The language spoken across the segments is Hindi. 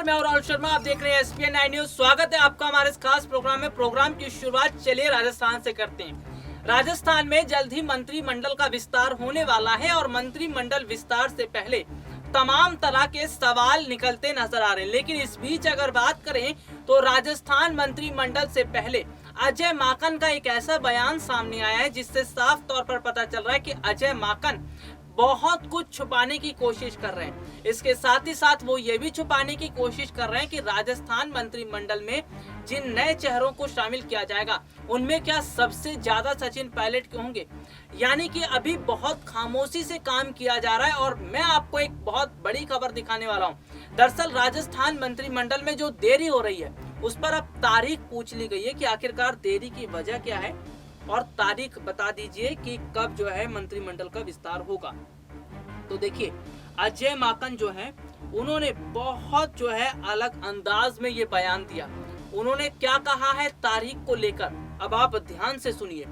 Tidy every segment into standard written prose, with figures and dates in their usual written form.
मैं हूं राहुल शर्मा, आप देख रहे हैं SPN 9 न्यूज। स्वागत है आपका हमारे इस खास प्रोग्राम में। प्रोग्राम की शुरुआत चलिए राजस्थान से करते हैं। राजस्थान में जल्द ही मंत्रिमंडल का विस्तार होने वाला है और मंत्रिमंडल विस्तार से पहले तमाम तरह के सवाल निकलते नजर आ रहे हैं। लेकिन इस बीच अगर बात करें तो राजस्थान मंत्रिमंडल से पहले अजय माकन का एक ऐसा बयान सामने आया है जिससे साफ तौर पर पता चल रहा है कि अजय माकन बहुत कुछ छुपाने की कोशिश कर रहे हैं। इसके साथ ही साथ वो ये भी छुपाने की कोशिश कर रहे हैं कि राजस्थान मंत्रिमंडल में जिन नए चेहरों को शामिल किया जाएगा उनमें क्या सबसे ज्यादा सचिन पायलट के होंगे। यानी कि अभी बहुत खामोशी से काम किया जा रहा है और मैं आपको एक बहुत बड़ी खबर दिखाने वाला हूं। दरअसल राजस्थान मंत्रिमंडल में जो देरी हो रही है उस पर अब तारीख पूछ ली गई है कि आखिरकार देरी की वजह क्या है और तारीख बता दीजिए कि कब जो है मंत्रिमंडल का विस्तार होगा। तो देखिए, अजय माकन जो है उन्होंने बहुत जो है अलग अंदाज में ये बयान दिया। उन्होंने क्या कहा है तारीख को लेकर, अब आप ध्यान से सुनिए।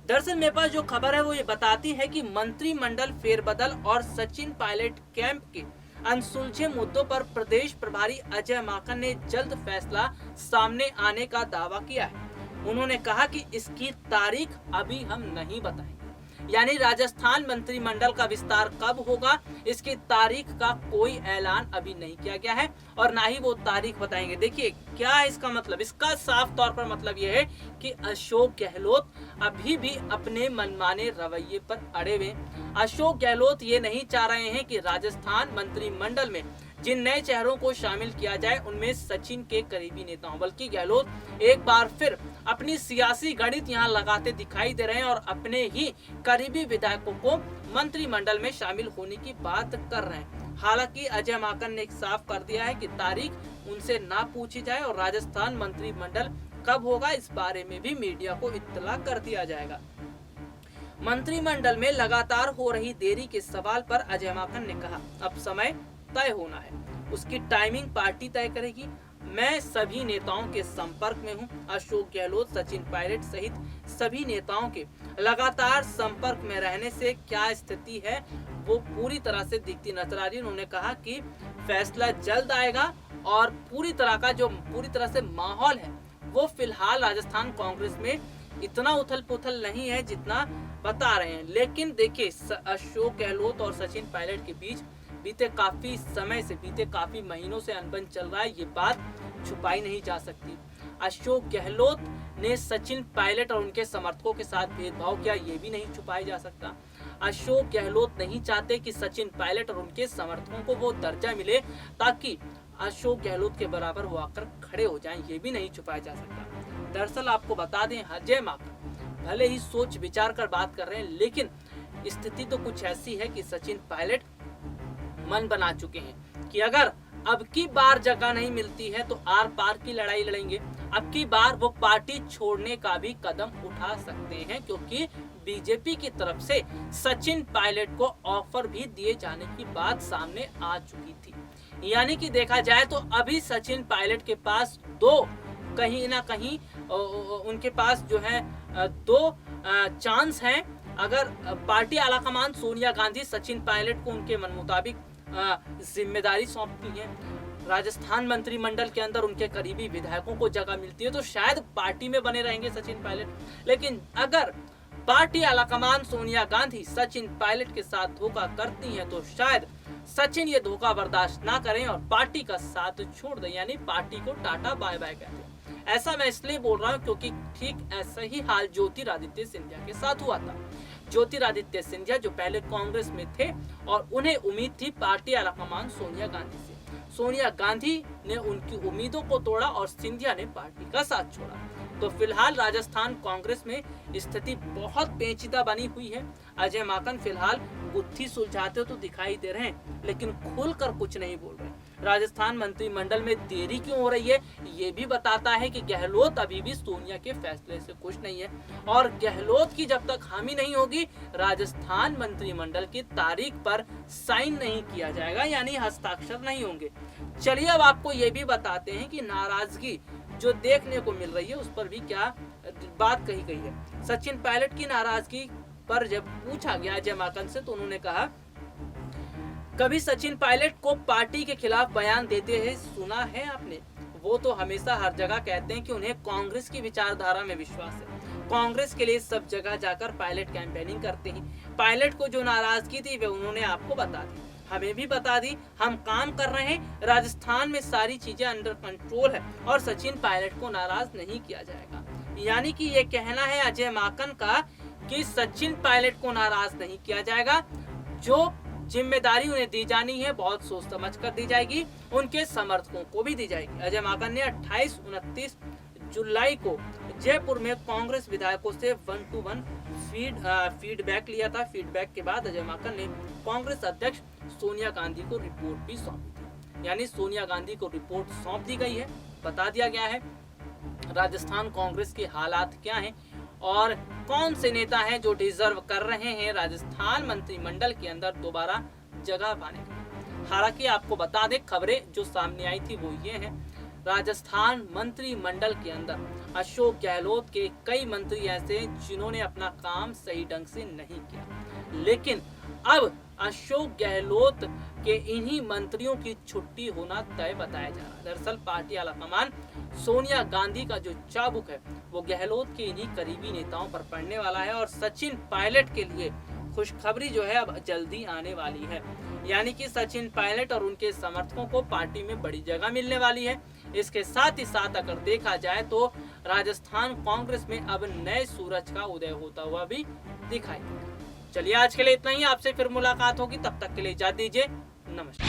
दरअसल मेरे पास जो खबर है वो ये बताती है कि मंत्रिमंडल फेरबदल और सचिन पायलट कैंप के अनसुलझे मुद्दों पर प्रदेश प्रभारी अजय माकन ने जल्द फैसला सामने आने का दावा किया है। उन्होंने कहा कि इसकी तारीख अभी हम नहीं बताएंगे, यानी राजस्थान मंत्रिमंडल का विस्तार कब होगा इसकी तारीख का कोई ऐलान अभी नहीं किया गया है और ना ही वो तारीख बताएंगे। देखिए क्या है इसका मतलब, इसका साफ तौर पर मतलब यह है कि अशोक गहलोत अभी भी अपने मनमाने रवैये पर अड़े हुए। अशोक गहलोत ये नहीं चाह रहे हैं कि राजस्थान मंत्रिमंडल में जिन नए चेहरों को शामिल किया जाए उनमें सचिन के करीबी नेता हों, बल्कि गहलोत एक बार फिर अपनी सियासी गणित यहाँ लगाते दिखाई दे रहे हैं और अपने ही करीबी विधायकों को मंत्रिमंडल में शामिल होने की बात कर रहे हैं। हालांकि अजय माकन ने साफ कर दिया है कि तारीख उनसे ना पूछी जाए और राजस्थान मंत्रिमंडल कब होगा इस बारे में भी मीडिया को इत्तला कर दिया जाएगा। मंत्रिमंडल में लगातार हो रही देरी के सवाल पर अजय माकन ने कहा, अब समय तय होना है, उसकी टाइमिंग पार्टी तय करेगी। मैं सभी नेताओं के संपर्क में हूं। अशोक गहलोत, सचिन पायलट सहित सभी नेताओं के लगातार संपर्क में रहने से क्या स्थिति है वो पूरी तरह से दिखती नजर आ रही है। उन्होंने कहा कि फैसला जल्द आएगा और पूरी तरह से माहौल है वो फिलहाल राजस्थान कांग्रेस में इतना उथल पुथल नहीं है जितना बता रहे हैं। लेकिन देखिए, अशोक गहलोत और सचिन पायलट के बीच बीते काफी महीनों से अनबन चल रहा है, ये बात छुपाई नहीं जा सकती। अशोक गहलोत ने सचिन पायलट और उनके समर्थकों के साथ भेदभाव किया, ये भी नहीं छुपाया जा सकता। अशोक गहलोत नहीं चाहते कि सचिन पायलट और उनके समर्थकों को वो दर्जा मिले ताकि अशोक गहलोत के बराबर वो आकर खड़े हो जाएं, ये भी नहीं छुपाया जा सकता। दरअसल आपको बता दें, अजय माकन भले ही सोच विचार कर बात कर रहे हैं लेकिन स्थिति तो कुछ ऐसी है कि सचिन पायलट मन बना चुके हैं कि अगर अब की बार जगह नहीं मिलती है तो आर पार की लड़ाई लड़ेंगे। अब की बार वो पार्टी छोड़ने का भी कदम उठा सकते हैं क्योंकि बीजेपी की तरफ से सचिन पायलट को ऑफर भी दिए जाने की बात सामने आ चुकी थी। यानी कि देखा जाए तो अभी सचिन पायलट के पास कहीं ना कहीं उनके पास जो है दो चांस हैं। अगर पार्टी आलाकमान सोनिया गांधी सचिन पायलट को उनके मन मुताबिक जिम्मेदारी सौंपती है, राजस्थान मंत्रिमंडल के अंदर उनके करीबी विधायकों को जगह मिलती है तो शायद पार्टी में बने रहेंगे सचिन पायलट। लेकिन अगर पार्टी आलाकमान सोनिया गांधी सचिन पायलट के साथ धोखा करती हैं तो शायद सचिन ये धोखा बर्दाश्त ना करें और पार्टी का साथ छोड़ दें, यानी पार्टी को टाटा बाय बाय कहते हैं। ऐसा मैं इसलिए बोल रहा हूँ क्योंकि ठीक ऐसा ही हाल ज्योतिरादित्य सिंधिया के साथ हुआ था। ज्योतिरादित्य सिंधिया जो पहले कांग्रेस में थे और उन्हें उम्मीद थी पार्टी आलाकमान सोनिया गांधी से। सोनिया गांधी ने उनकी उम्मीदों को तोड़ा और सिंधिया ने पार्टी का साथ छोड़ा। तो फिलहाल राजस्थान कांग्रेस में स्थिति बहुत पेचीदा बनी हुई है। अजय माकन फिलहाल गुत्थी सुलझाते तो दिखाई दे रहे हैं लेकिन खुलकर कुछ नहीं बोल रहे। राजस्थान मंत्रिमंडल में देरी क्यों हो रही है ये भी बताता है कि गहलोत अभी भी सोनिया के फैसले से खुश नहीं है और गहलोत की जब तक हामी नहीं होगी राजस्थान मंत्रिमंडल की तारीख पर साइन नहीं किया जाएगा, यानी हस्ताक्षर नहीं होंगे। चलिए अब आपको ये भी बताते हैं कि नाराजगी जो देखने को मिल रही है उस पर भी क्या बात कही गई है। सचिन पायलट की नाराजगी पर जब पूछा गया अजय माकन से तो उन्होंने कहा कभी सचिन पायलट को पार्टी के खिलाफ बयान देते हैं सुना है आपने? वो तो हमेशा हर जगह कहते हैं कि उन्हें कांग्रेस की विचारधारा में विश्वास है। कांग्रेस के लिए सब जगह जाकर पायलट कैंपेनिंग करते हैं। पायलट को जो नाराजगी थी वे उन्होंने आपको बता दी, हमें भी बता दी। हम काम कर रहे हैं, राजस्थान में सारी चीजें अंडर कंट्रोल है और सचिन पायलट को नाराज नहीं किया जाएगा। यानी कि ये कहना है अजय माकन का कि सचिन पायलट को नाराज नहीं किया जाएगा। जो जिम्मेदारी उन्हें दी जानी है बहुत सोच समझ कर दी जाएगी, उनके समर्थकों को भी दी जाएगी। अजय माकन ने 28-29 जुलाई को जयपुर में कांग्रेस विधायकों से 1-to-1 फीडबैक लिया था। फीडबैक के बाद अजय माकन ने कांग्रेस अध्यक्ष सोनिया गांधी को रिपोर्ट भी सौंपी थी। यानी सोनिया गांधी को रिपोर्ट सौंप दी गई है, बता दिया गया है राजस्थान कांग्रेस के हालात क्या हैं और कौन से नेता हैं जो डिजर्व कर रहे हैं राजस्थान मंत्रिमंडल के अंदर दोबारा जगह पाने का। हालांकि आपको बता दें, खबरें जो सामने आई थी वो ये हैं, राजस्थान मंत्रिमंडल के अंदर अशोक गहलोत के कई मंत्री ऐसे जिन्होंने अपना काम सही ढंग से नहीं किया, लेकिन अब अशोक गहलोत के इन्हीं मंत्रियों की छुट्टी होना तय बताया जा रहा है। दरअसल पार्टी आलाकमान सोनिया गांधी का जो चाबुक है वो गहलोत के इन्हीं करीबी नेताओं पर पड़ने वाला है और सचिन पायलट के लिए खुशखबरी जो है अब जल्दी आने वाली है। यानी कि सचिन पायलट और उनके समर्थकों को पार्टी में बड़ी जगह मिलने वाली है। इसके साथ ही साथ अगर देखा जाए तो राजस्थान कांग्रेस में अब नए सूरज का उदय होता हुआ भी दिखाई देगा। चलिए आज के लिए इतना ही, आपसे फिर मुलाकात होगी, तब तक के लिए इजाजत दीजिए, नमस्कार।